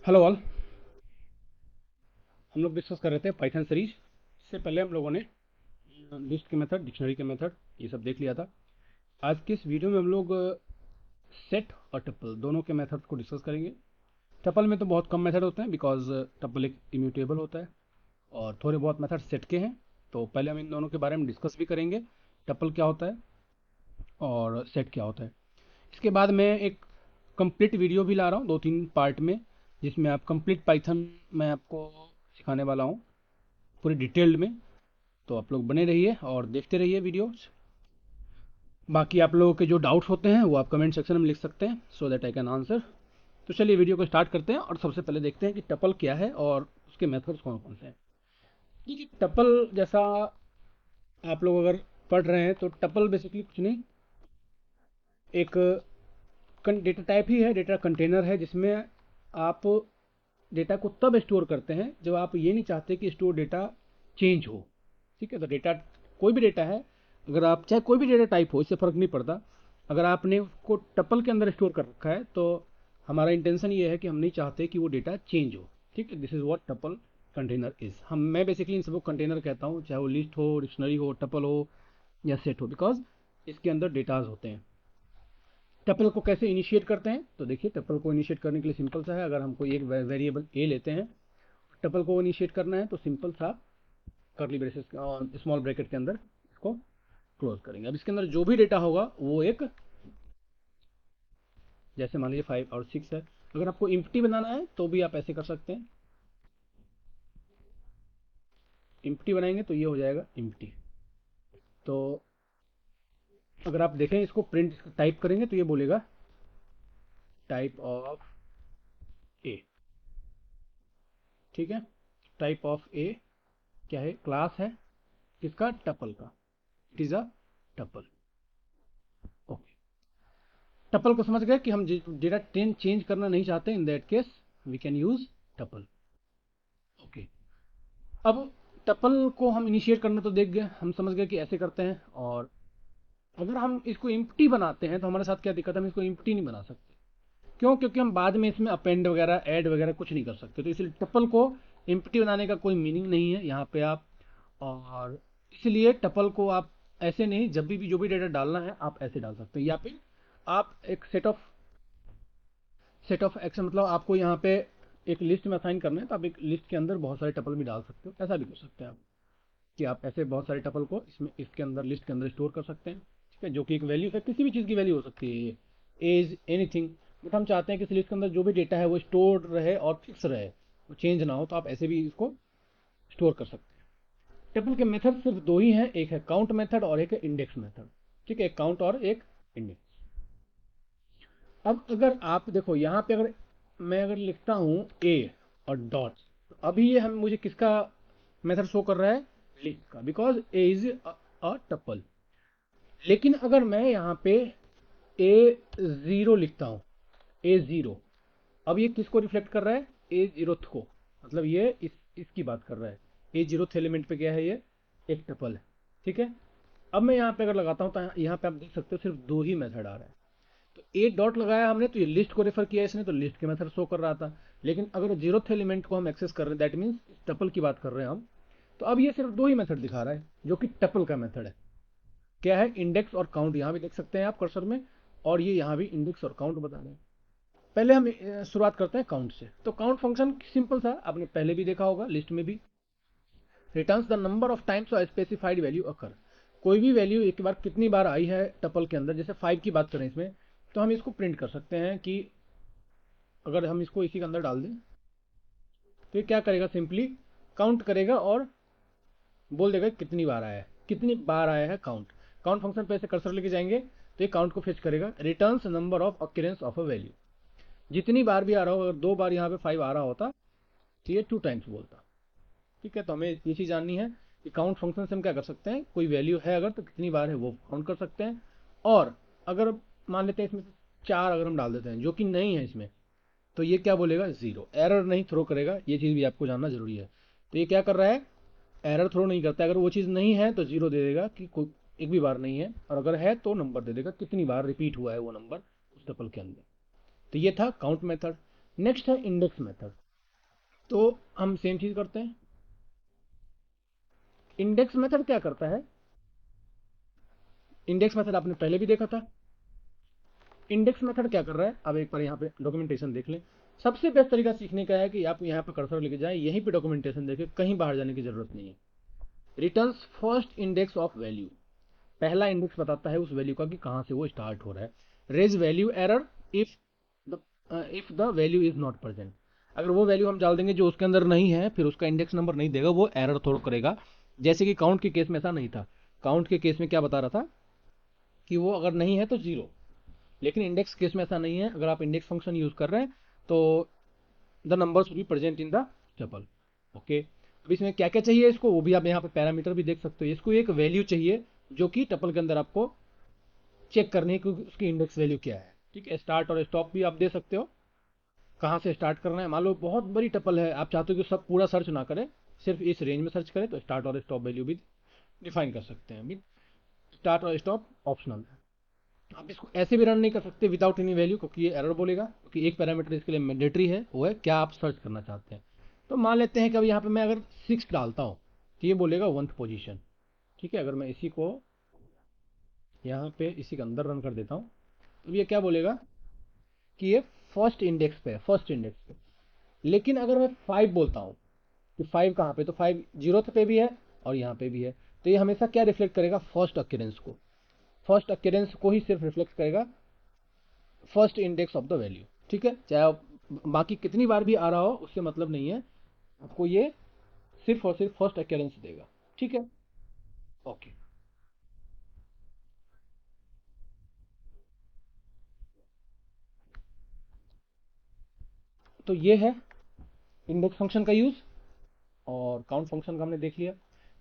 Hello all. हम लोग discuss कर रहे थे पाइथन सीरीज। इससे पहले हम लोगों ने लिस्ट के मेथड, डिक्शनरी के मेथड, ये सब देख लिया था। आज के इस वीडियो में हम लोग सेट और टपल दोनों के मेथड को डिस्कस करेंगे। टपल में तो बहुत कम मेथड होते हैं बिकॉज टपल एक इम्यूटेबल होता है, और थोड़े बहुत मेथड सेट के हैं। तो पहले हम इन दोनों के बारे में डिस्कस भी करेंगे, टपल क्या होता है और सेट क्या होता है। इसके बाद मैं एक कंप्लीट वीडियो भी ला रहा हूँ 2-3 पार्ट में, जिसमें आप कंप्लीट पाइथन मैं आपको सिखाने वाला हूँ पूरी डिटेल्ड में। तो आप लोग बने रहिए और देखते रहिए वीडियोस। बाकी आप लोगों के जो डाउट्स होते हैं वो आप कमेंट सेक्शन में लिख सकते हैं, so that I can answer. तो चलिए वीडियो को स्टार्ट करते हैं और सबसे पहले देखते हैं कि टपल क्या है और उसके मेथड्स कौन कौन से हैं। देखिए, टपल जैसा आप लोग अगर पढ़ रहे हैं तो टपल बेसिकली कुछ नहीं, एक डेटा टाइप ही है, डेटा कंटेनर है, जिसमें आप डेटा को तब स्टोर करते हैं जब आप ये नहीं चाहते कि स्टोर डेटा चेंज हो। ठीक है, तो डेटा कोई भी डेटा है, अगर आप चाहे कोई भी डेटा टाइप हो, इससे फ़र्क नहीं पड़ता। अगर आपने उसको टपल के अंदर स्टोर कर रखा है तो हमारा इंटेंशन ये है कि हम नहीं चाहते कि वो डेटा चेंज हो। ठीक है, this is what tuple container is. हम मैं बेसिकली इन सबको कंटेनर कहता हूँ, चाहे वो लिस्ट हो, डिक्शनरी हो, टपल हो या सेट हो, बिकॉज इसके अंदर डेटाज होते हैं। टपल को कैसे इनिशिएट करते हैं, तो देखिए टपल को इनिशिएट करने के लिए सिंपल सा है। अगर हम कोई एक वेरिएबल ए लेते हैं, टपल को इनिशिएट करना है तो सिंपल सा कर्ली ब्रेसेस स्मॉल ब्रैकेट के अंदर इसको क्लोज करेंगे। अब इसके अंदर जो भी डेटा होगा वो एक, जैसे मान लीजिए 5 और 6 है। अगर आपको इम्प्टी बनाना है तो भी आप ऐसे कर सकते हैं, इम्प्टी बनाएंगे तो ये हो जाएगा इम्प्टी। तो अगर आप देखें इसको प्रिंट टाइप करेंगे तो ये बोलेगा टाइप ऑफ ए। ठीक है, टाइप ऑफ ए क्या है, क्लास है किसका, टपल का। It is a tuple. Okay, tuple को समझ गए कि हम डेटा चेंज करना नहीं चाहते, in that case we can use tuple. Okay, अब टपल को हम इनिशिएट करना तो देख गए, हम समझ गए कि ऐसे करते हैं। और अगर हम इसको इम्प्टी बनाते हैं तो हमारे साथ क्या दिक्कत है, हम इसको इम्प्टी नहीं बना सकते। क्यों? क्योंकि हम बाद में इसमें अपेंड वगैरह, ऐड वगैरह कुछ नहीं कर सकते। तो इसलिए टपल को इम्प्टी बनाने का कोई मीनिंग नहीं है यहाँ पे आप। और इसलिए टपल को आप ऐसे नहीं, जब भी जो भी डेटा डालना है आप ऐसे डाल सकते हैं, या फिर आप एक सेट ऑफ एक्शन, मतलब आपको यहाँ पे एक लिस्ट में असाइन करना है तो आप एक लिस्ट के अंदर बहुत सारे टपल भी डाल सकते हो, ऐसा भी कर सकते हैं आप। कि आप ऐसे बहुत सारे टपल को इसमें, इसके अंदर, लिस्ट के अंदर स्टोर कर सकते हैं। ठीक है, जो कि एक वैल्यू है, किसी भी चीज़ की वैल्यू हो सकती है, ये एज एनीथिंग। बट हम चाहते हैं कि इस लिस्ट के अंदर जो भी डेटा है वो स्टोर रहे और फिक्स रहे, वो चेंज ना हो, तो आप ऐसे भी इसको स्टोर कर सकते हैं। टेबल के मेथड सिर्फ दो ही हैं, एक है काउंट मेथड और एक है इंडेक्स मेथड। ठीक है, एक काउंट और एक इंडेक्स। अब अगर आप देखो यहाँ पे, अगर मैं अगर लिखता हूँ ए और डॉट, तो अभी ये हम मुझे किसका मेथड शो कर रहा है, लिस्ट का, because A is a tuple. लेकिन अगर मैं यहाँ पे ए ज़ीरो लिखता हूँ, ए ज़ीरो, अब ये किसको रिफ्लेक्ट कर रहा है, ए जीरोथ को, मतलब ये इसकी बात कर रहा है। ए जीरोथ एलिमेंट पे क्या है, ये एक टपल है। ठीक है, अब मैं यहाँ पे अगर लगाता हूँ तो यहाँ पे आप देख सकते हो सिर्फ दो ही मेथड आ रहा है। तो ए डॉट लगाया हमने तो ये लिस्ट को रेफर किया इसने, तो लिस्ट के मेथड शो कर रहा था। लेकिन अगर जीरोथ एलिमेंट को हम एक्सेस कर रहे हैं, दैट मीन्स टपल की बात कर रहे हैं हम, तो अब ये सिर्फ दो ही मेथड दिखा रहा है जो कि टपल का मेथड है। क्या है, इंडेक्स और काउंट, यहाँ भी देख सकते हैं आप कर्सर में, और ये यहाँ भी इंडेक्स और काउंट बता रहे हैं। पहले हम शुरुआत करते हैं काउंट से। तो काउंट फंक्शन सिंपल सा, आपने पहले भी देखा होगा, लिस्ट में भी, returns the number of times specified value occur. कोई भी वैल्यू एक बार कितनी बार आई है टपल के अंदर, जैसे 5 की बात करें इसमें, तो हम इसको प्रिंट कर सकते हैं कि अगर हम इसको इसी के अंदर डाल दें तो ये क्या करेगा, सिंपली काउंट करेगा और बोल देगा कितनी बार आया है, कितनी बार आया है काउंट। काउंट फंक्शन पे ऐसे कर्सर लेके जाएंगे तो ये काउंट को फेच करेगा, returns number of occurrence of a value. जितनी बार भी आ रहा हो, अगर 2 बार यहाँ पे 5 आ रहा होता तो ये 2 टाइम्स बोलता। ठीक है, तो हमें ये चीज़ जाननी है कि काउंट फंक्शन से हम क्या कर सकते हैं, कोई वैल्यू है अगर तो कितनी बार है वो काउंट कर सकते हैं। और अगर मान लेते हैं इसमें से 4 अगर हम डाल देते हैं जो कि नहीं है इसमें, तो ये क्या बोलेगा, ज़ीरो, एरर नहीं थ्रो करेगा। ये चीज़ भी आपको जानना जरूरी है। तो ये क्या कर रहा है, एरर थ्रो नहीं करता है। अगर वो चीज़ नहीं है तो ज़ीरो दे देगा कि कोई एक भी बार नहीं है, और अगर है तो नंबर दे देगा कितनी बार रिपीट हुआ है वो नंबर उस टपल के अंदर। तो ये था काउंट मेथड। नेक्स्ट है इंडेक्स मेथड। तो हम सेम चीज करते हैं। इंडेक्स मेथड क्या करता है? इंडेक्स मेथड आपने पहले भी देखा था। इंडेक्स मेथड क्या कर रहा है, अब एक बार यहाँ पे डॉक्यूमेंटेशन देख लें। सबसे बेस्ट तरीका सीखने का है कि आप यहाँ पे कर्सर लेके जाएं, यहीं पे डॉक्यूमेंटेशन देखें, कहीं बाहर जाने की जरूरत नहीं है। Returns first index of value, पहला इंडेक्स बताता है उस वैल्यू का कि कहाँ से वो स्टार्ट हो रहा है। Raise value error if the value is not present, अगर वो वैल्यू हम डाल देंगे जो उसके अंदर नहीं है, फिर उसका इंडेक्स नंबर नहीं देगा, वो एरर थ्रो करेगा। जैसे कि काउंट के केस में ऐसा नहीं था। काउंट के केस में क्या बता रहा था कि वो अगर नहीं है तो जीरो, लेकिन इंडेक्स केस में ऐसा नहीं है। अगर आप इंडेक्स फंक्शन यूज कर रहे हैं तो the numbers will be present in the tuple. Okay, अब इसमें क्या क्या चाहिए इसको, वो भी आप यहाँ पे पैरामीटर भी देख सकते हो। इसको एक वैल्यू चाहिए जो कि टपल के अंदर आपको चेक करनी है कि उसकी इंडेक्स वैल्यू क्या है। ठीक है, स्टार्ट और स्टॉप भी आप दे सकते हो, कहाँ से स्टार्ट करना है। मान लो बहुत बड़ी टपल है, आप चाहते हो कि सब पूरा सर्च ना करें, सिर्फ इस रेंज में सर्च करें, तो स्टार्ट और स्टॉप वैल्यू भी डिफाइन कर सकते हैं। स्टार्ट और स्टॉप ऑप्शनल है। आप इसको ऐसे भी रन नहीं कर सकते विदाउट एनी वैल्यू, क्योंकि ये एरर बोलेगा, क्योंकि एक पैरामीटर इसके लिए मैंडेटरी है, वो है क्या आप सर्च करना चाहते हैं। तो मान लेते हैं कि अब यहाँ पे मैं अगर 6 डालता हूँ तो ये बोलेगा 1th पोजीशन। ठीक है, अगर मैं इसी को यहाँ पे इसी के अंदर रन कर देता हूँ तो ये क्या बोलेगा कि ये फर्स्ट इंडेक्स पे है, फर्स्ट इंडेक्स पे। लेकिन अगर मैं 5 बोलता हूँ कि 5 कहाँ पे, तो 5 जीरोथ पे भी है और यहाँ पे भी है, तो ये हमेशा क्या रिफ्लेक्ट करेगा, फर्स्ट अक्यूरेंस को। फर्स्ट अक्यूरेंस को ही सिर्फ रिफ्लेक्ट करेगा, first index of the value. ठीक है, चाहे बाकी कितनी बार भी आ रहा हो उससे मतलब नहीं है, आपको ये सिर्फ और सिर्फ फर्स्ट अक्यूरेंस देगा। ठीक है, ओके। तो ये है इंडेक्स फंक्शन का यूज, और काउंट फंक्शन का हमने देख लिया।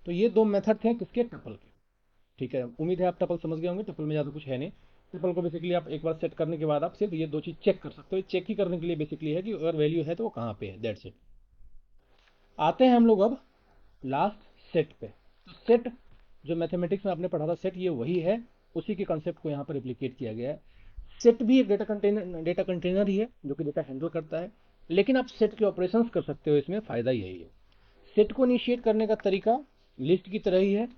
तो ये दो मेथड थे किसके, टपल के। ठीक है, उम्मीद है आप टपल समझ गए होंगे। टपल में ज़्यादा कुछ है नहीं। टपल को बेसिकली आप एक बार सेट करने के बाद आप सिर्फ ये दो चीज़ चेक कर सकते हो। चेक ही करने के लिए बेसिकली है कि अगर वैल्यू है तो वो कहाँ पे है, दैट्स इट। आते हैं हम लोग अब लास्ट सेट पे। तो सेट जो मैथमेटिक्स में आपने पढ़ा था, सेट ये वही है, उसी के कॉन्सेप्ट को यहाँ पर रिप्लिकेट किया गया है। सेट भी एक डेटा कंटेनर ही है जो कि डेटा हैंडल करता है, लेकिन आप सेट के ऑपरेशंस कर सकते हो, इसमें फ़ायदा यही है। सेट को इनिशिएट करने का तरीका लिस्ट की तरह ही है,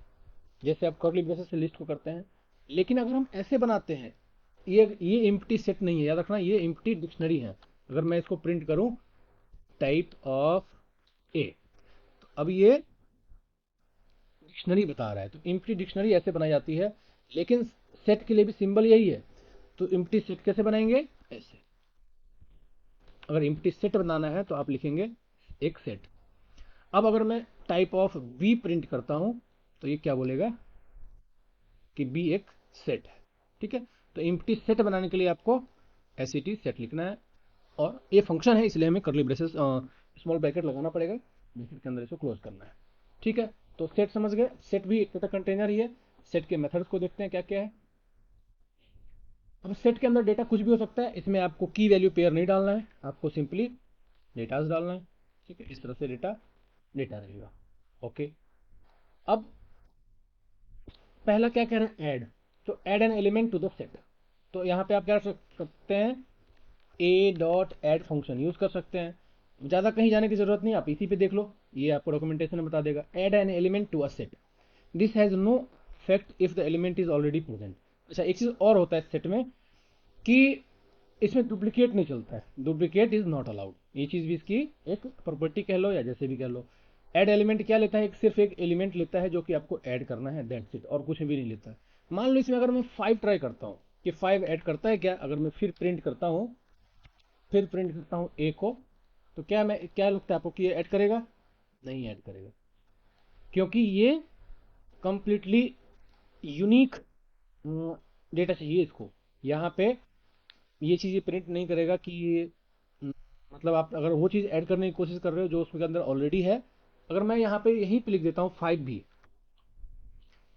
जैसे आप कर्ली ब्रेसेस से लिस्ट को करते हैं। लेकिन अगर हम ऐसे बनाते हैं, ये एम्प्टी सेट नहीं है, याद रखना, ये एम्प्टी डिक्शनरी है। अगर मैं इसको प्रिंट करूं टाइप ऑफ ए, तो अब ये डिक्शनरी बता रहा है। तो एम्प्टी डिक्शनरी ऐसे बनाई जाती है, लेकिन सेट के लिए भी सिंबल यही है। तो एम्प्टी सेट कैसे बनाएंगे, ऐसे। अगर एम्प्टी सेट बनाना है तो आप लिखेंगे एक सेट। अब अगर मैं टाइप ऑफ बी प्रिंट करता हूं तो ये क्या बोलेगा कि बी एक सेट है। ठीक है, तो एम्प्टी सेट बनाने के लिए आपको एस सेट लिखना है, और ये फंक्शन है इसलिए हमें करली ब्रेसेस स्मॉल ब्रैकेट लगाना पड़ेगा, ब्रैकेट के अंदर इसको क्लोज करना है। ठीक है, तो सेट समझ गए, सेट भी एक तरह कंटेनर ही है। सेट के मेथड्स को देखते हैं क्या क्या है। अब सेट के अंदर डेटा कुछ भी हो सकता है, इसमें आपको की वैल्यू पेयर नहीं डालना है, आपको सिंपली डेटास डालना है। ठीक है, इस तरह से डेटा डेटा रहेगा। ओके, अब पहला क्या कह रहे हैं, ऐड। तो add an element to the set. तो यहाँ पे आप क्या कर सकते हैं, a dot add function use कर सकते हैं। ज़्यादा कहीं जाने की जरूरत नहीं, आप इसी पे देख लो, ये आपको डॉक्यूमेंटेशन में बता देगा। Add an element to a set, this has no effect if the element is already present. अच्छा, एक चीज और होता है सेट में कि इसमें डुप्लीकेट नहीं चलता है, डुप्लीकेट इज नॉट अलाउड। ये चीज भी इसकी एक प्रॉपर्टी कह लो या जैसे भी कह लो। ऐड एलिमेंट क्या लेता है, एक सिर्फ एक एलिमेंट लेता है जो कि आपको ऐड करना है, दैट्स इट, और कुछ भी नहीं लेता है। मान लो इसमें अगर मैं 5 ट्राई करता हूँ कि 5 ऐड करता है क्या, अगर मैं फिर प्रिंट करता हूँ, फिर प्रिंट करता हूँ ए को, तो क्या लगता है आपको कि ये ऐड करेगा, नहीं ऐड करेगा, क्योंकि ये कंप्लीटली यूनिक डेटा चाहिए इसको। यहाँ पे ये चीज़ प्रिंट नहीं करेगा कि ये मतलब आप अगर वो चीज़ ऐड करने की कोशिश कर रहे हो जो उसके अंदर ऑलरेडी है। अगर मैं यहाँ पे यहीं पे लिख देता हूँ 5 भी,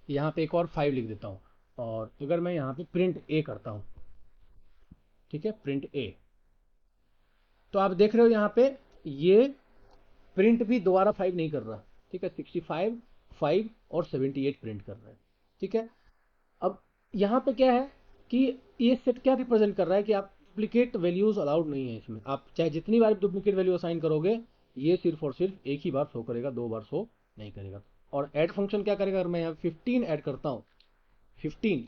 यहाँ पे एक और 5 लिख देता हूँ, और अगर मैं यहाँ पे प्रिंट ए करता हूँ, ठीक है, प्रिंट ए, तो आप देख रहे हो यहाँ पे ये प्रिंट भी दोबारा 5 नहीं कर रहा। ठीक है, 65, 5 और 78 प्रिंट कर रहा है। ठीक है, अब यहाँ पे क्या है कि ये सेट क्या रिप्रेजेंट कर रहा है कि आप डुप्लीकेट वैल्यूज अलाउड नहीं है इसमें। आप चाहे जितनी बार डुप्लीकेट वैल्यू असाइन करोगे, ये सिर्फ और सिर्फ एक ही बार शो करेगा, 2 बार शो नहीं करेगा। और ऐड फंक्शन क्या करेगा, अगर मैं यहाँ 15 ऐड करता हूँ, 15,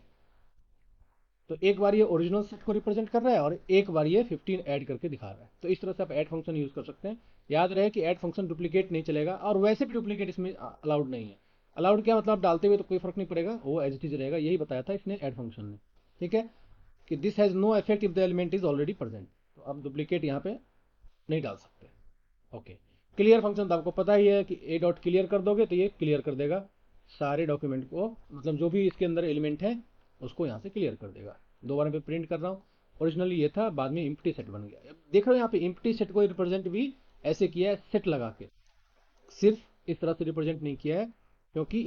तो एक बार ये ओरिजिनल सेट को रिप्रेजेंट कर रहा है और एक बार ये 15 ऐड करके दिखा रहा है। तो इस तरह से आप ऐड फंक्शन यूज कर सकते हैं। याद रहे कि ऐड फंक्शन डुप्लीकेट नहीं चलेगा, और वैसे भी डुप्लीकेट इसमें अलाउड नहीं है। अलाउड क्या मतलब, आप डालते हुए तो कोई फर्क नहीं पड़ेगा, वो एज इट इज रहेगा। यही बताया था इसने ऐड फंक्शन ने, ठीक है, कि this has no effect if the element is already present. तो आप डुप्लीकेट यहाँ पे नहीं डाल सकते। ओके, क्लियर फंक्शन तो आपको पता ही है कि ए डॉट क्लियर कर दोगे तो ये क्लियर कर देगा सारे डॉक्यूमेंट को, मतलब जो भी इसके अंदर एलिमेंट है उसको यहाँ से क्लियर कर देगा। दोबारा पे प्रिंट कर रहा हूँ, ओरिजिनली ये था, बाद में इम्प्टी सेट बन गया। देख रहे हो यहाँ पे इम्प्टी सेट को रिप्रेजेंट भी ऐसे किया है, सेट लगा के, सिर्फ इस तरह से रिप्रेजेंट नहीं किया है, क्योंकि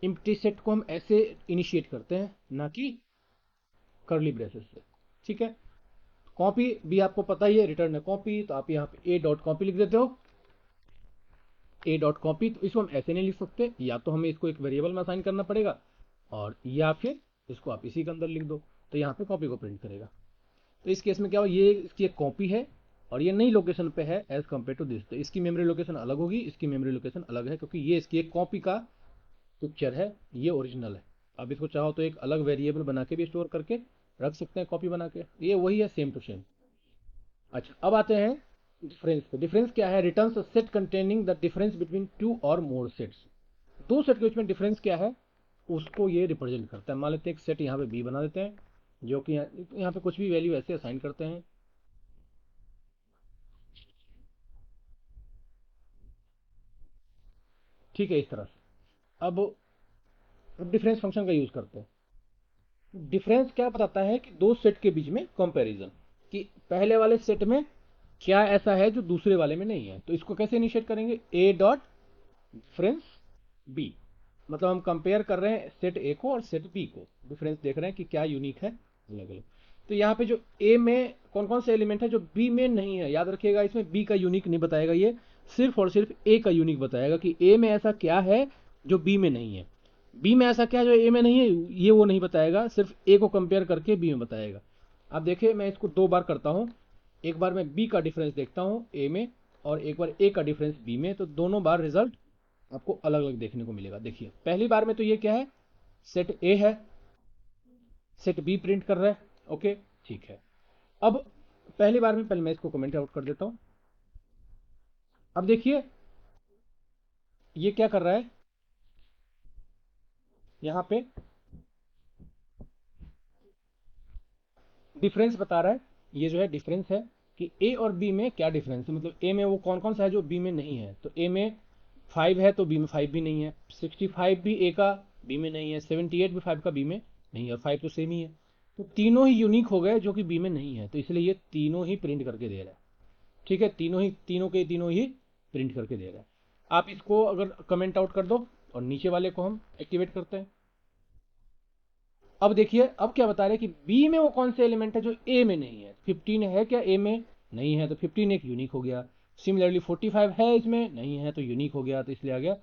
इम्प्टी सेट को हम ऐसे इनिशिएट करते हैं, ना कि कर्ली ब्रेसेस से, ठीक है। कॉपी भी आपको पता ही है, रिटर्न है कॉपी, तो आप यहाँ पे ए डॉट कॉपी लिख देते हो, ए डॉट कॉपी। तो इसको हम ऐसे नहीं लिख सकते, या तो हमें इसको एक वेरिएबल में असाइन करना पड़ेगा, और या फिर इसको आप इसी के अंदर लिख दो, तो यहाँ पे कॉपी को प्रिंट करेगा। तो इस केस में क्या हो, ये इसकी एक कॉपी है और ये नई लोकेशन पे है एज कम्पेयर टू दिस, तो इसकी मेमोरी लोकेशन अलग होगी, इसकी मेमोरी लोकेशन अलग है, क्योंकि ये इसकी एक कॉपी का पिक्चर है, ये ओरिजिनल है। अब इसको चाहो तो एक अलग वेरिएबल बना के भी स्टोर करके रख सकते हैं, कॉपी बना के, ये वही है, सेम टू सेम। अच्छा, अब आते हैं डिफरेंस पे। डिफरेंस क्या है, returns a set containing the difference between two or more sets. दो सेट के बीच में डिफरेंस क्या है उसको ये रिप्रेजेंट करता है। मान लेते हैं एक सेट यहाँ पे बी बना देते हैं, जो कि यहाँ पे कुछ भी वैल्यू ऐसे असाइन करते हैं, ठीक है, इस तरह से। अब डिफरेंस फंक्शन का यूज करते हैं। डिफरेंस क्या बताता है कि दो सेट के बीच में कंपैरिजन, कि पहले वाले सेट में क्या ऐसा है जो दूसरे वाले में नहीं है। तो इसको कैसे इनिशिएट करेंगे, ए डॉट डिफरेंस बी, मतलब हम कंपेयर कर रहे हैं सेट ए को और सेट बी को, डिफरेंस देख रहे हैं कि क्या यूनिक है अलग अलग। तो यहाँ पे जो ए में कौन कौन से एलिमेंट है जो बी में नहीं है, याद रखिएगा, इसमें बी का यूनिक नहीं बताएगा, ये सिर्फ और सिर्फ ए का यूनिक बताएगा कि ए में ऐसा क्या है जो बी में नहीं है। बी में ऐसा क्या है जो ए में नहीं है, ये वो नहीं बताएगा, सिर्फ ए को कंपेयर करके बी में बताएगा। अब देखिए, मैं इसको 2 बार करता हूँ, एक बार मैं बी का डिफरेंस देखता हूँ ए में, और एक बार ए का डिफरेंस बी में, तो दोनों बार रिजल्ट आपको अलग अलग देखने को मिलेगा। देखिए, पहली बार में तो ये क्या है, सेट ए है, सेट बी प्रिंट कर रहा है, ओके, ठीक है। अब पहली बार में, पहले मैं इसको कमेंट आउट कर देता हूं। अब देखिए ये क्या कर रहा है, यहां पे डिफरेंस बता रहा है। ये जो है डिफरेंस है कि ए और बी में क्या डिफरेंस है, मतलब ए में वो कौन कौन सा है जो बी में नहीं है। तो ए में 5 है तो बी में 5 भी नहीं है, 65 भी ए का बी में नहीं है, 78 भी 5 का बी में नहीं है, और 5 तो सेम ही है। तो तीनों ही यूनिक हो गए जो कि बी में नहीं है, तो इसलिए ये तीनों ही प्रिंट करके दे रहा है, ठीक है, तीनों के तीनों ही प्रिंट करके दे रहा है। आप इसको अगर कमेंट आउट कर दो और नीचे वाले को हम एक्टिवेट करते हैं। अब देखिए, अब क्या बता रहे हैं कि बी में वो कौन से एलिमेंट है जो ए में नहीं है। 15 है क्या ए में, नहीं है, तो 15 एक यूनिक हो गया। सिमिलरली 45 है इसमें, नहीं है, तो यूनिक हो गया, तो इसलिए आ गया।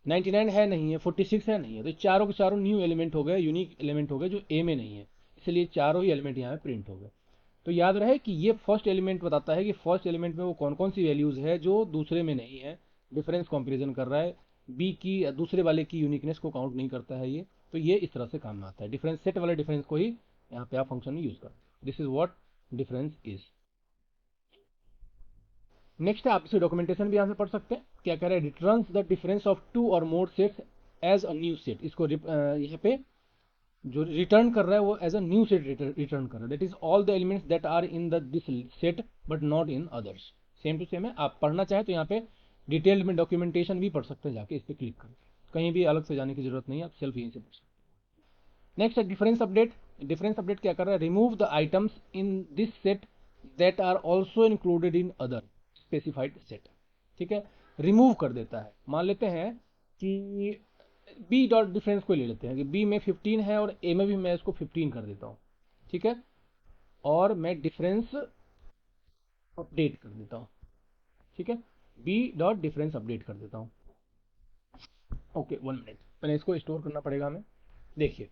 99 है, नहीं है, 46 है, नहीं है, तो चारों के चारों न्यू एलिमेंट हो गए, यूनिक एलिमेंट हो गए जो ए में नहीं है, इसलिए चारों ही एलिमेंट यहाँ पे प्रिंट हो गए। तो याद रहे कि ये फर्स्ट एलिमेंट बताता है कि फर्स्ट एलिमेंट में वो कौन कौन सी वैल्यूज है जो दूसरे में नहीं है, डिफरेंस कंपैरिजन कर रहा है, बी की या दूसरे वाले की यूनिकनेस को काउंट नहीं करता है ये। तो ये इस तरह से काम में आता है, डिफरेंस सेट वाले डिफरेंस को ही यहाँ पे आप फंक्शन में यूज करते हैं। This is what difference is. Next है, आप इसे डॉक्यूमेंटेशन भी यहाँ से पढ़ सकते हैं। क्या कह रहा है, returns the difference of two or more sets as a new set. इसको यहाँ पे जो रिटर्न कर रहा है वो as a new set return कर रहा है, that is all the elements that are in the this set but not in others. Same to same है, आप पढ़ना चाहें तो यहाँ पे डिटेल में डॉक्यूमेंटेशन भी पढ़ सकते हैं, जाके इस पर क्लिक करके, कहीं भी अलग से जाने की जरूरत नहीं है, आप सेल्फ यहीं से पढ़ सकते हैं। नेक्स्ट है डिफरेंस अपडेट। डिफरेंस अपडेट क्या कर रहा है, remove the items in this set that are also included in other specified set, ठीक है, रिमूव कर देता है। मान लेते हैं कि बी डॉट डिफरेंस को ले लेते हैं कि बी में 15 है और ए में भी मैं इसको 15 कर देता हूँ, ठीक है, और मैं डिफरेंस अपडेट कर देता हूँ, ठीक है, बी डॉट डिफरेंस अपडेट कर देता हूँ। ओके, 1 मिनट, पहले इसको स्टोर करना पड़ेगा हमें। देखिए,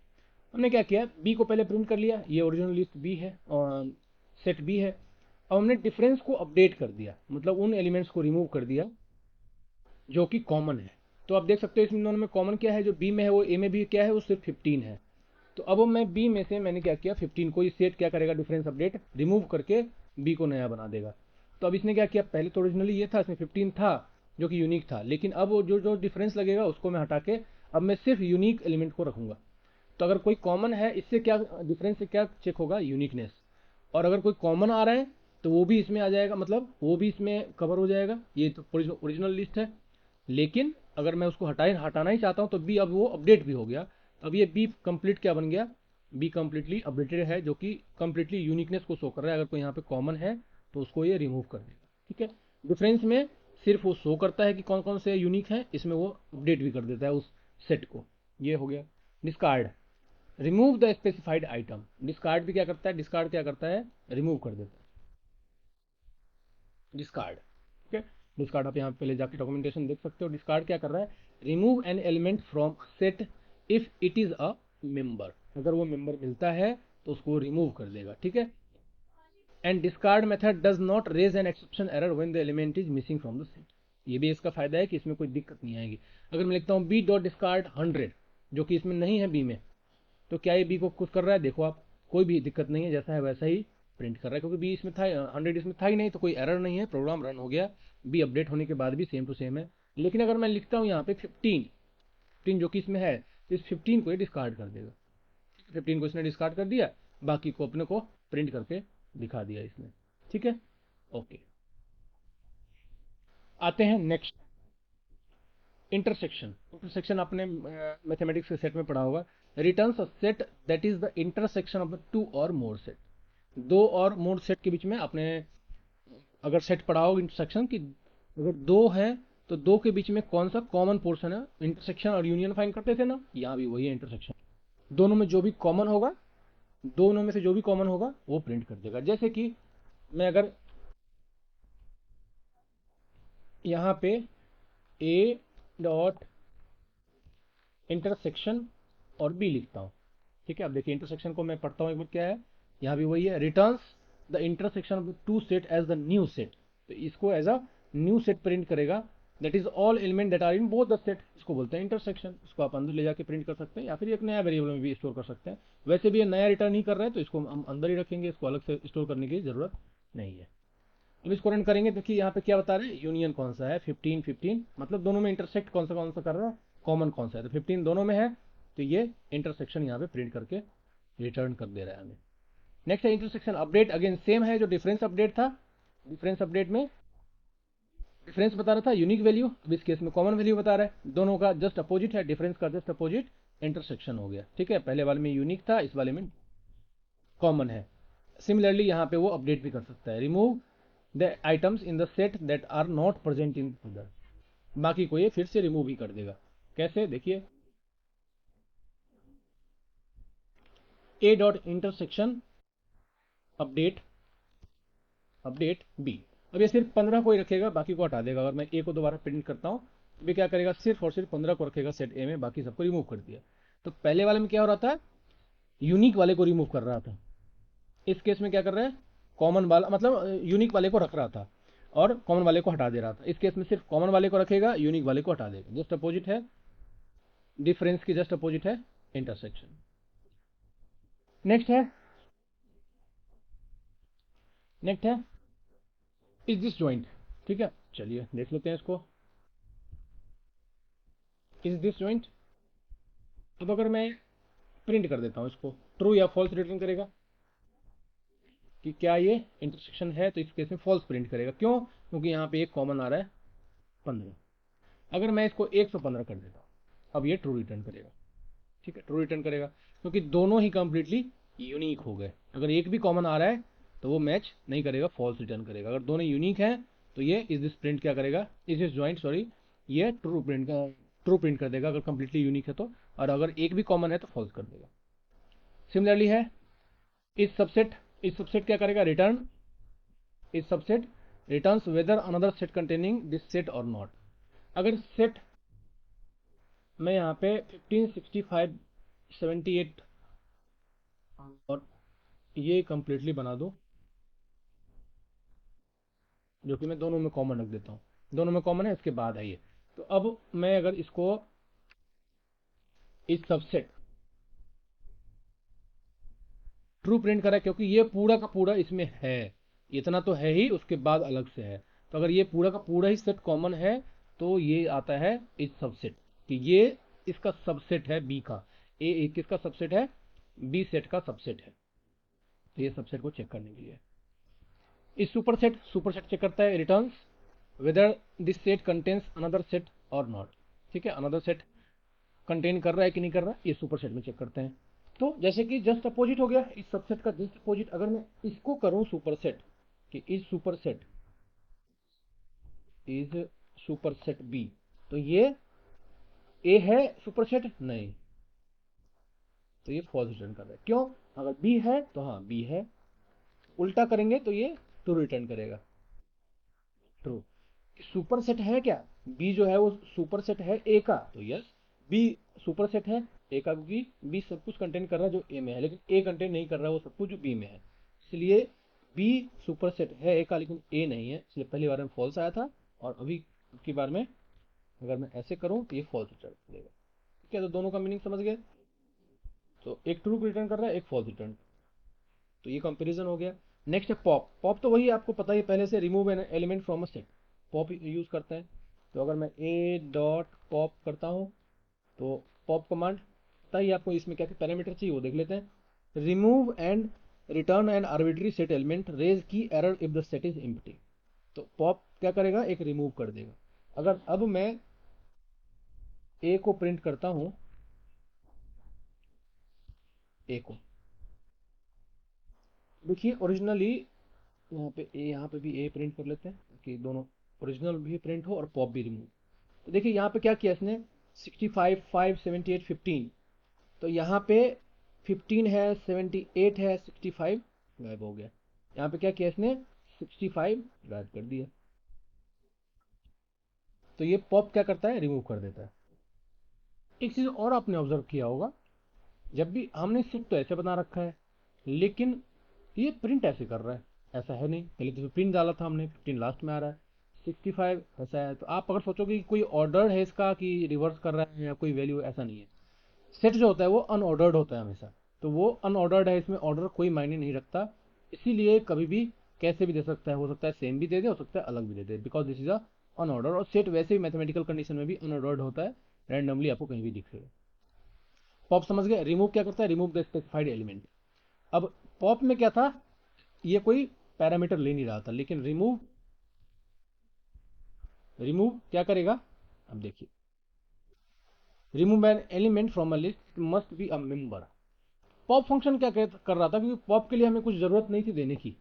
हमने क्या किया, बी को पहले प्रिंट कर लिया, ये ओरिजिनल लिस्ट बी है और सेट बी है। अब हमने डिफरेंस को अपडेट कर दिया, मतलब उन एलिमेंट्स को रिमूव कर दिया जो कि कॉमन है। तो आप देख सकते हो इसमें दोनों में कॉमन क्या है, जो बी में है वो ए में भी क्या है, वो सिर्फ 15 है। तो अब मैं बी में से मैंने क्या किया, 15 को ये सेट क्या करेगा, डिफरेंस अपडेट रिमूव करके बी को नया बना देगा। तो अब इसने क्या किया, पहले तो ओरिजिनली ये था, इसमें 15 था जो कि यूनिक था, लेकिन अब वो जो जो डिफरेंस लगेगा उसको मैं हटा के अब मैं सिर्फ यूनिक एलिमेंट को रखूंगा। तो अगर कोई कॉमन है, इससे क्या डिफरेंस से क्या चेक होगा, यूनिकनेस। और अगर कोई कॉमन आ रहा है तो वो भी इसमें आ जाएगा, मतलब वो भी इसमें कवर हो जाएगा। ये तो ओरिजिनल लिस्ट है, लेकिन अगर मैं उसको हटाना ही चाहता हूँ तो बी अब वो अपडेट भी हो गया। अब ये बी कंप्लीट क्या बन गया, बी कंप्लीटली अपडेटेड है, जो कि कंप्लीटली यूनिकनेस को शो कर रहा है। अगर कोई यहाँ पे कॉमन है तो उसको ये रिमूव कर देगा। ठीक है, डिफरेंस में सिर्फ वो शो करता है कि कौन कौन से यूनिक है, इसमें वो अपडेट भी कर देता है उस सेट को। ये हो गया discard, remove the specified item. Discard भी क्या करता है, डिस्कार्ड क्या करता है, रिमूव कर देता है, डिस्कार्ड। ठीक है, डिस्कार्ड आप यहाँ पे ले जाके डॉक्यूमेंटेशन देख सकते हो। डिस्कार्ड क्या कर रहा है, remove an element from set if it is a member. अगर वो मेंबर मिलता है तो उसको रिमूव कर देगा। ठीक है, and discard method does not raise an exception error when the element is missing from the set. ये भी इसका फायदा है कि इसमें कोई दिक्कत नहीं आएगी। अगर मैं लिखता हूँ बी डॉट डिस्कार्ड 100, जो कि इसमें नहीं है बी में, तो क्या ये बी को कुछ कर रहा है, देखो आप, कोई भी दिक्कत नहीं है, जैसा है वैसा ही प्रिंट कर रहा है, क्योंकि बी इसमें था, 100 इसमें था ही नहीं, तो कोई एरर नहीं है, प्रोग्राम रन हो गया, बी अपडेट होने के बाद भी सेम टू सेम है। लेकिन अगर मैं लिखता हूँ यहाँ पे 15 जो कि इसमें है, तो इस 15 को ये डिस्कार्ड कर देगा। 15 को इसने डिस्कार्ड कर दिया, बाकी को अपने को प्रिंट करके दिखा दिया इसने। ठीक है, ओके। आते हैं नेक्स्ट, इंटरसेक्शन। इंटरसेक्शन आपने मैथमेटिक्स के सेट में पढ़ा होगा, returns a set that is the intersection of the to or more set. दो और मोर सेट के बीच में आपने अगर सेट पढ़ा हो इंटरसेक्शन की, अगर दो है तो दो के बीच में कौन सा कॉमन पोर्शन है, इंटरसेक्शन और यूनियन फाइंड करते थे ना, यहाँ भी वही है इंटरसेक्शन। दोनों में जो भी कॉमन होगा, दोनों में से जो भी कॉमन होगा वो प्रिंट कर देगा। जैसे कि मैं अगर यहाँ पे ए डॉट इंटरसेक्शन और बी लिखता हूँ। ठीक है, अब देखिए इंटरसेक्शन को मैं पढ़ता हूँ एक बार, क्या है, यहाँ भी वही है, returns the intersection of the two set as the new set. तो इसको as a new set print करेगा, that is all element that are in both the set. इसको बोलते हैं इंटरसेक्शन। इसको आप अंदर ले जाके प्रिंट कर सकते हैं या फिर एक नया वेरिएबल में भी स्टोर कर सकते हैं। वैसे भी ये नया रिटर्न ही कर रहा है तो इसको हम अंदर ही रखेंगे, इसको अलग से स्टोर करने की जरूरत नहीं है। अब इसको रन करेंगे, देखिए यहाँ पे क्या बता रहे हैं, यूनियन कौन सा है, 15 मतलब दोनों में इंटरसेक्ट कौन सा कर रहा है, कॉमन कौन सा है, तो 15 दोनों में है, तो ये इंटरसेक्शन यहाँ पे प्रिंट करके रिटर्न कर दे रहा है हमें। नेक्स्ट है इंटरसेक्शन अपडेट, अगेन सेम है जो डिफरेंस अपडेट था। डिफरेंस अपडेट में डिफरेंस बता रहा था यूनिक वैल्यू, अब इस केस में कॉमन वैल्यू बता रहा है, दोनों का जस्ट अपोजिट है, डिफरेंस का जस्ट अपोजिट इंटरसेक्शन हो गया। ठीक है, पहले वाले में यूनिक था, इस वाले में कॉमन है। सिमिलरली यहाँ पे वो अपडेट भी कर सकता है, remove the items in the set that are not present in other. बाकी को ये फिर से रिमूव ही कर देगा। कैसे, देखिए a dot intersection update update b. अब ये सिर्फ 15 को ही रखेगा, बाकी को हटा देगा। अगर मैं ए को दोबारा प्रिंट करता हूँ तो भी क्या करेगा, सिर्फ और सिर्फ 15 को रखेगा सेट ए में, बाकी सबको रिमूव कर दिया। तो पहले वाले में क्या हो रहा था, यूनिक वाले को रिमूव कर रहा था, इस केस में क्या कर रहा है, कॉमन वाला मतलब यूनिक वाले को रख रहा था और कॉमन वाले को हटा दे रहा था। इस केस में सिर्फ कॉमन वाले को रखेगा, यूनिक वाले को हटा देगा। जस्ट अपोजिट है, डिफरेंस की जस्ट अपोजिट है इंटरसेक्शन। नेक्स्ट है, नेक्स्ट है इज दिस ज्वाइंट। ठीक है, चलिए देख लेते हैं इसको, इज दिस ज्वाइंट। अब अगर मैं प्रिंट कर देता हूँ इसको, ट्रू या फॉल्स रिटर्न करेगा कि क्या ये इंटरसेक्शन है, तो इस केस में फॉल्स प्रिंट करेगा। क्यों, क्योंकि यहाँ पे एक कॉमन आ रहा है 15। अगर मैं इसको 115 कर देता हूँ, अब ये ट्रू रिटर्न करेगा। ठीक है, ट्रू रिटर्न करेगा क्योंकि दोनों ही कंप्लीटली यूनिक हो गए। अगर एक भी कॉमन आ रहा है तो वो मैच नहीं करेगा, फॉल्स रिटर्न करेगा। अगर दोनों यूनिक हैं तो ये इस दिस प्रिंट क्या करेगा, इस दिस ज्वाइंट सॉरी, ये ट्रू प्रिंट कर देगा अगर कंप्लीटली यूनिक है तो, और अगर एक भी कॉमन है तो फॉल्स कर देगा। सिमिलरली है इस सबसेट, इस सबसेट क्या करेगा, return is subset returns whether another set containing this set और नॉट। अगर सेट मैं यहाँ पे 15, 65, 78 और ये कंप्लीटली बना दो, जो कि मैं दोनों में कॉमन रख देता हूँ। दोनों में कॉमन है, इसके बाद है ये। तो अब मैं अगर इसको इस सबसेट ट्रू प्रिंट करा, क्योंकि ये पूरा का पूरा इसमें है, इतना तो है ही, उसके बाद अलग से है। तो अगर ये पूरा का पूरा ही सेट कॉमन है, तो ये आता है इस सबसेट कि ये इसका सबसेट है बी का। ए किसका सबसेट है? बी सेट का सबसेट है। तो ये सबसेट को चेक करने के लिए इस सुपरसेट चेक करता है, returns whether this set contains another set और नॉट। ठीक है, अनदर सेट कंटेन कर रहा है कि नहीं कर रहा है, ये सुपरसेट में चेक करते हैं। तो जैसे कि जस्ट अपोजिट हो गया, इस सबसेट का जस्ट अपोजिट अगर मैं इसको करूं सुपरसेट, कि इस सुपरसेट इज सुपरसेट बी, तो ये ए है सुपरसेट नहीं, तो ये फॉल्स रिटर्न कर रहा है। क्यों? अगर बी है तो हाँ बी है, उल्टा करेंगे तो ये ट्रू रिटर्न करेगा, ट्रू। सुपरसेट है क्या? बी जो है वो सुपरसेट है ए का, तो यस बी सुपरसेट है ए का, क्योंकि बी सब कुछ कंटेन कर रहा है जो ए में है, लेकिन ए कंटेन नहीं कर रहा है वो सब कुछ जो बी में है। इसलिए बी सुपरसेट है ए का, लेकिन ए नहीं है, इसलिए पहली बार में फॉल्स आया था, और अभी की बार में अगर मैं ऐसे करूं तो ये फॉल्स रिटर्न करेगा। ठीक है, तो दोनों का मीनिंग समझ गए। तो एक ट्रू रिटर्न कर रहा है, एक फॉल्स रिटर्न। तो ये कंपैरिजन हो गया। नेक्स्ट है पॉप। पॉप तो वही आपको पता ही पहले से, remove an element from a set, pop use करते हैं। तो अगर मैं ए डॉट पॉप करता हूँ, तो पॉप कमांड पता ही आपको, इसमें क्या क्या पैरामीटर चाहिए वो देख लेते हैं। Remove and return an arbitrary set element, raise key error if the set is empty. तो पॉप क्या करेगा? एक रिमूव कर देगा। अगर अब मैं ए को प्रिंट करता हूँ, ए को देखिए ओरिजिनली, यहाँ पे भी ए प्रिंट कर लेते हैं कि दोनों ओरिजिनल भी प्रिंट हो और पॉप भी रिमूव। तो देखिए यहाँ पे क्या किया इसने, 65 5 78 15, तो यहाँ पे 15 है, 78 है, 65 गायब हो गया। यहाँ पे क्या किया इसने, 65 गायब कर दिया। तो ये पॉप क्या करता है, रिमूव कर देता है। एक चीज और आपने ऑब्जर्व किया होगा, जब भी हमने सिर्फ तो ऐसे बना रखा है, लेकिन ये प्रिंट ऐसे कर रहा है, ऐसा है नहीं। पहले तो प्रिंट डाला था हमने, 15 लास्ट में आ रहा है, 65 ऐसा है। तो आप अगर सोचोगे कि कोई ऑर्डर है इसका कि रिवर्स कर रहा है या कोई वैल्यू, ऐसा नहीं है। सेट जो होता है वो अनऑर्डर्ड होता है हमेशा, तो वो अनऑर्डर्ड है, इसमें ऑर्डर कोई मायने नहीं रखता। इसीलिए कभी भी कैसे भी दे सकता है, हो सकता है सेम भी दे दे, हो सकता है अलग भी दे दे, because this is a unorder. और सेट वैसे भी मैथमेटिकल कंडीशन में भी अनऑर्डर्ड होता है, रैंडमली आपको कहीं भी दिखेगा। पॉप समझ गए? रिमूव क्या करता है, रिमूव द स्पेसिफाइड एलिमेंट। अब पॉप में क्या था, ये कोई पैरामीटर ले नहीं रहा था, लेकिन रिमूव, रिमूव क्या करेगा, अब देखिए, remove an element from a list must be a member. Pop function क्या कर रहा था, क्योंकि पॉप के लिए हमें कुछ जरूरत नहीं थी देने की।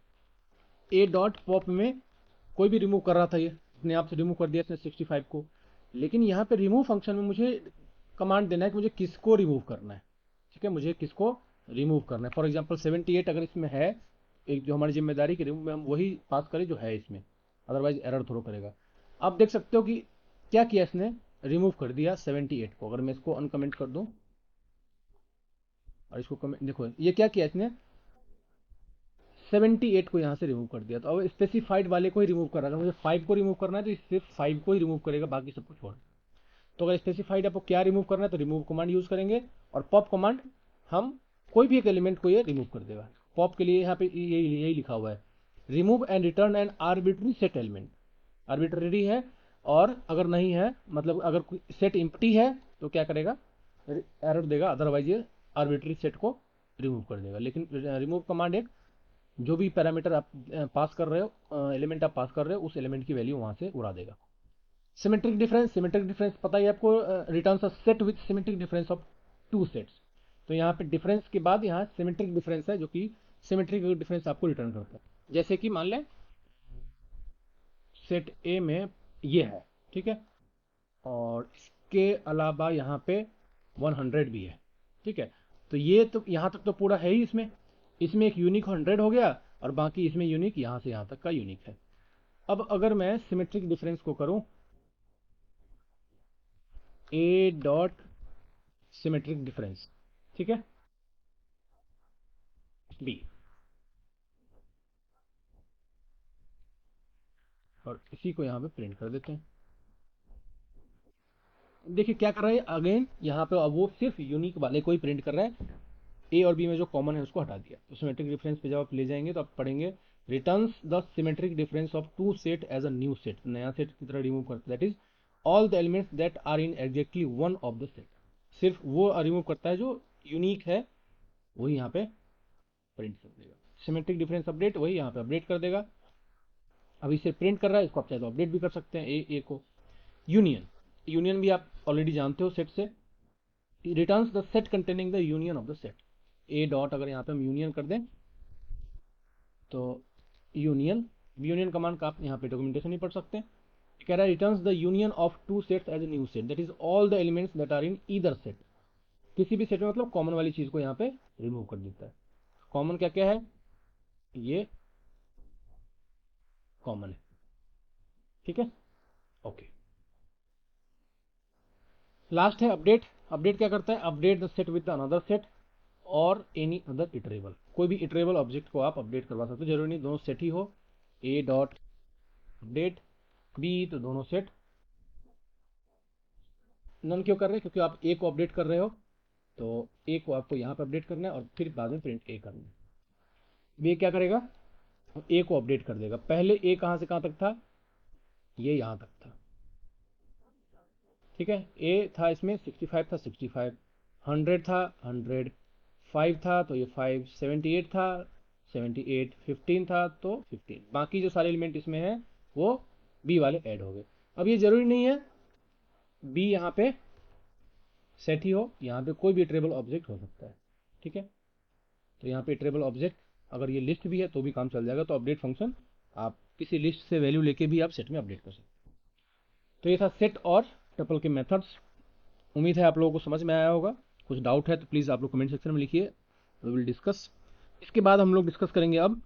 ए डॉट पॉप में कोई भी रिमूव कर रहा था, ये अपने आप से रिमूव कर दिया इसने 65 को। लेकिन यहाँ पे रिमूव फंक्शन में मुझे कमांड देना है कि मुझे किसको रिमूव करना है। ठीक है, मुझे किसको रिमूव करना है। फॉर एग्जाम्पल 78 अगर इसमें है, एक जो हमारी जिम्मेदारी की रिमूव में हम वही पास करें जो है इसमें, अदरवाइज एरर थ्रो करेगा। आप देख सकते हो कि क्या किया इसने, रिमूव कर दिया 78 को। अगर मैं इसको अनकमेंट कर दूं और इसको कमेंट, देखो ये क्या किया इसने, 78 को यहाँ से रिमूव कर दिया। तो अब स्पेसिफाइड वाले को ही रिमूव कर रहा है। अगर मुझे 5 को रिमूव करना है तो सिर्फ 5 को ही रिमूव करेगा, बाकी सब कुछ छोड़। तो अगर स्पेसिफाइड आपको क्या रिमूव करना है तो रिमूव कमांड यूज करेंगे, और पॉप कमांड हम कोई भी एक एलिमेंट को ये रिमूव कर देगा। पॉप के लिए यहाँ पे यही लिखा हुआ है, remove and return an arbitrary set element. Arbitrary है, और अगर नहीं है, मतलब अगर सेट इम्प्टी है तो क्या करेगा, एरर देगा, अदरवाइज ये आर्बिट्री सेट को रिमूव कर देगा। लेकिन रिमूव कमांड एक, जो भी पैरामीटर आप पास कर रहे हो, एलिमेंट आप पास कर रहे हो, उस एलिमेंट की वैल्यू वहां से उड़ा देगा। सिमेट्रिक डिफरेंस, सिमेट्रिक डिफरेंस पता ही आपको, returns a set with symmetric difference of two sets. तो यहाँ पे डिफरेंस के बाद यहाँ सिमेट्रिक डिफरेंस है, जो कि सिमेट्रिक डिफरेंस आपको रिटर्न करता है। जैसे कि मान लें सेट ए में ये है, ठीक है, और इसके अलावा यहाँ पे 100 भी है। ठीक है, तो ये तो यहाँ तक तो पूरा है ही, इसमें इसमें एक यूनिक 100 हो गया, और बाकी इसमें यूनिक यहाँ से यहाँ तक का यूनिक है। अब अगर मैं सिमेट्रिक डिफरेंस को करूं, ए डॉट सिमेट्रिक डिफरेंस, ठीक है, बी, और इसी को यहाँ पे प्रिंट कर देते हैं। देखिए क्या कर रहा है अगेन, यहाँ पे अब वो सिर्फ यूनिक वाले को ही प्रिंट कर रहा है, ए और बी में जो कॉमन है उसको हटा दिया। तो सिमेट्रिक डिफरेंस पे जब आप ले जाएंगे तो आप पढ़ेंगे returns the symmetric difference of two set as a new set, नया सेट की तरह रिमूव करता है, that is all the elements that are in exactly one of the set. सिर्फ वो रिमूव करता है जो यूनिक है, वही यहाँ पे प्रिंट कर देगा। सिमेट्रिक डिफरेंस अपडेट वही यहाँ पे अपडेट कर देगा। अब इसे प्रिंट कर रहा है, इसको आप चाहे तो अपडेट भी कर सकते हैं ए को। यूनियन, यूनियन भी आप ऑलरेडी जानते हो सेट से, returns the set containing the union of the set. A dot अगर यहाँ पे हम यूनियन कर दें तो यूनियन, यूनियन कमांड का आप यहाँ पे डॉक्यूमेंटेशन नहीं पढ़ सकते। कह रहा है returns the union of two sets as a new set, that is all the elements that are in either set. किसी भी सेट में मतलब कॉमन वाली चीज को यहाँ पे रिमूव कर देता है। कॉमन क्या क्या है, ये कॉमन है, ठीक है, ओके। लास्ट है अपडेट। अपडेट क्या करता है, update the set with another set और एनी अदर इटरेबल। कोई भी इटरेबल ऑब्जेक्ट को आप अपडेट करवा सकते हो, जरूरी नहीं दोनों सेट ही हो। ए डॉट अपडेट बी, तो दोनों सेट। नन क्यों कर रहे हैं, क्योंकि आप ए को अपडेट कर रहे हो, तो ए को आपको यहाँ पे अपडेट करना है और फिर बाद में प्रिंट ए करना है। बी क्या करेगा, ए को अपडेट कर देगा। पहले ए कहाँ से कहाँ तक था, ये यहाँ तक था, ठीक है। ए था इसमें 65 था, 65, 100 था 100, 5 था तो ये 5, 78 था 78, 15 था तो 15, बाकी जो सारे एलिमेंट इसमें है वो बी वाले ऐड हो गए। अब ये जरूरी नहीं है बी यहाँ पे सेट ही हो, यहाँ पे कोई भी ट्रेबल ऑब्जेक्ट हो सकता है, ठीक है। तो यहाँ पे ट्रेबल ऑब्जेक्ट अगर ये लिस्ट भी है तो भी काम चल जाएगा। तो अपडेट फंक्शन आप किसी लिस्ट से वैल्यू लेके भी आप सेट में अपडेट कर सकते हैं। तो ये था सेट और टपल के मेथड्स। उम्मीद है आप लोगों को समझ में आया होगा। कुछ डाउट है तो प्लीज़ आप लोग कमेंट सेक्शन में लिखिए, वी विल डिस्कस। इसके बाद हम लोग डिस्कस करेंगे अब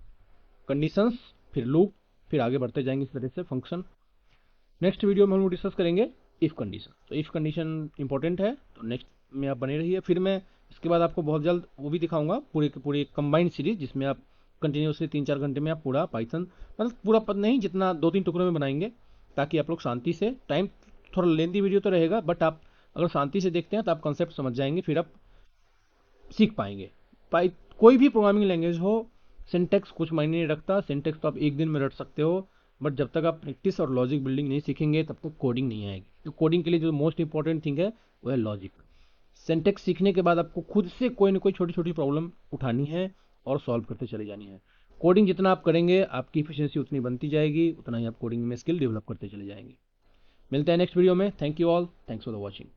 कंडीशंस, फिर लूप, फिर आगे बढ़ते जाएंगे इस तरह से फंक्शन। नेक्स्ट वीडियो में हम लोग डिस्कस करेंगे इफ़ कंडीशन। तो इफ़ कंडीशन इंपॉर्टेंट है, तो नेक्स्ट में आप बने रहिए। फिर मैं इसके बाद आपको बहुत जल्द वो भी दिखाऊंगा, पूरे के पूरे कंबाइंड सीरीज, जिसमें आप कंटिन्यूसली 3-4 घंटे में आप पूरा पाइथन, मतलब पूरा पद नहीं, जितना 2-3 टुकड़ों में बनाएंगे, ताकि आप लोग शांति से, टाइम थोड़ा लेंथी वीडियो तो रहेगा, बट आप अगर शांति से देखते हैं तो आप कंसेप्ट समझ जाएंगे, फिर आप सीख पाएंगे। कोई भी प्रोग्रामिंग लैंग्वेज हो, सिंटेक्स कुछ मायने नहीं रखता। सिंटेक्स तो आप एक दिन में रट सकते हो, बट जब तक आप प्रैक्टिस और लॉजिक बिल्डिंग नहीं सीखेंगे तब तक कोडिंग नहीं आएगी। तो कोडिंग के लिए जो मोस्ट इंपॉर्टेंट थिंग है वो है लॉजिक। सिंटेक्स सीखने के बाद आपको खुद से कोई ना कोई छोटी छोटी प्रॉब्लम उठानी है और सॉल्व करते चले जानी है। कोडिंग जितना आप करेंगे आपकी इफिशियंसी उतनी बनती जाएगी, उतना ही आप कोडिंग में स्किल डेवलप करते चले जाएंगे। मिलते हैं नेक्स्ट वीडियो में। Thank you all, thanks for the watching.